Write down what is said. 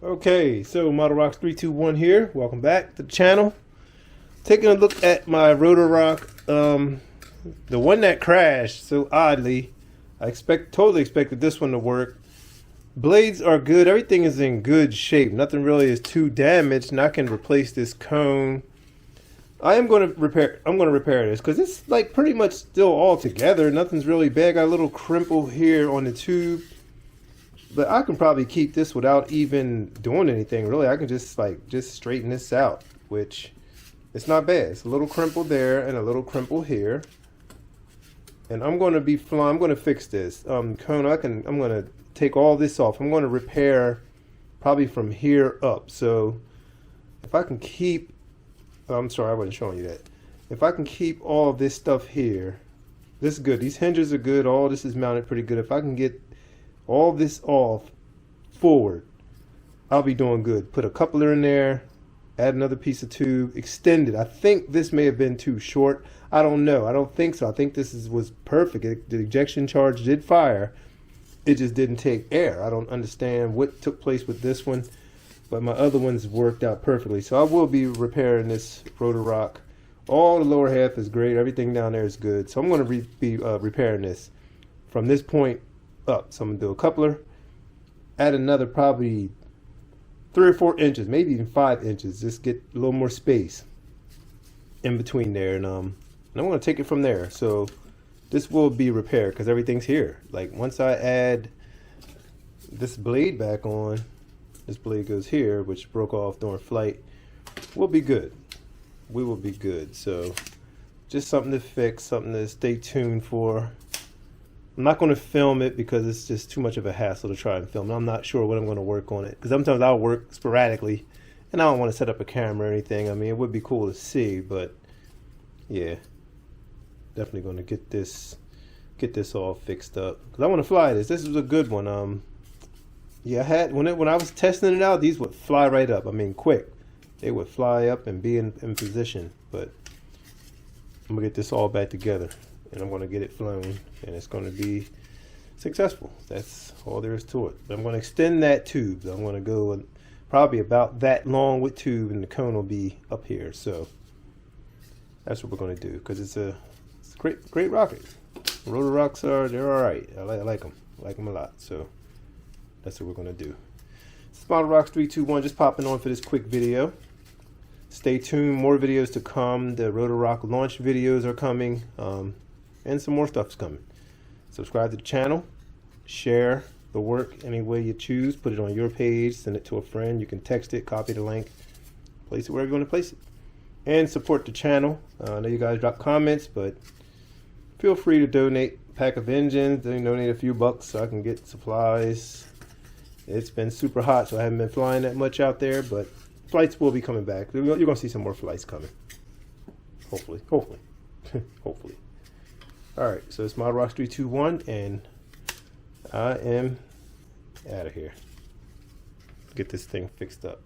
Okay, so Model Rocks 321 here. Welcome back to the channel. Taking a look at my Rotor Roc, the one that crashed so oddly. I totally expected this one to work. Blades are good. Everything is in good shape. Nothing really is too damaged, and I can replace this cone. I'm going to repair this because it's like pretty much still all together. Nothing's really bad. Got a little crimple here on the tube. But I can probably keep this without even doing anything, really. I can just straighten this out, which it's not bad. It's a little crimple there and a little crimple here. And I'm going to fix this. Cone, I'm going to take all this off. I'm going to repair probably from here up. So if I can keep, I'm sorry, I wasn't showing you that. If I can keep all this stuff here, this is good. These hinges are good. All this is mounted pretty good. If I can get all this off forward, I'll be doing good. Put a coupler in there, add another piece of tube, extend it. I think this may have been too short. I don't know. I don't think so. I think this was perfect. The ejection charge did fire. It just didn't take air. I don't understand what took place with this one, but my other ones worked out perfectly. So I will be repairing this Rotor Roc. All the lower half is great. Everything down there is good. So I'm going to be repairing this from this point up. So I'm gonna do a coupler, add another probably 3 or 4 inches, maybe even 5 inches, just get a little more space in between there, and I'm gonna take it from there. So this will be repaired because everything's here. Like once I add this blade back on, this blade goes here, which broke off during flight, we'll be good. We will be good. So just something to fix, something to stay tuned for. I'm not going to film it because it's just too much of a hassle to try and film. I'm not sure what I'm going to work on it because sometimes I'll work sporadically and I don't want to set up a camera or anything. I mean, it would be cool to see, but yeah, definitely going to get this all fixed up because I want to fly this. This is a good one. Yeah, I had when I was testing it out, these would fly right up. I mean, quick. They would fly up and be in position. But I'm gonna get this all back together, and I'm going to get it flown, and it's going to be successful. That's all there is to it. But I'm going to extend that tube. I'm going to go probably about that long with tube, and the cone will be up here. So that's what we're going to do because it's a great rocket. Rotor Rocs they're all right. I like them. I like them a lot. So that's what we're going to do. It's Model Rocks 321 just popping on for this quick video. Stay tuned. More videos to come. The Rotor Roc launch videos are coming. And some more stuff is coming. Subscribe to the channel, share the work any way you choose, put it on your page, send it to a friend. You can text it, copy the link, place it wherever you want to place it, and support the channel. I know you guys drop comments, but feel free to donate a pack of engines, then donate a few bucks so I can get supplies. It's been super hot, so I haven't been flying that much out there, but flights will be coming back. You're going to see some more flights coming. Hopefully. Hopefully. Alright, so it's Model Rocks 321, and I am out of here. Get this thing fixed up.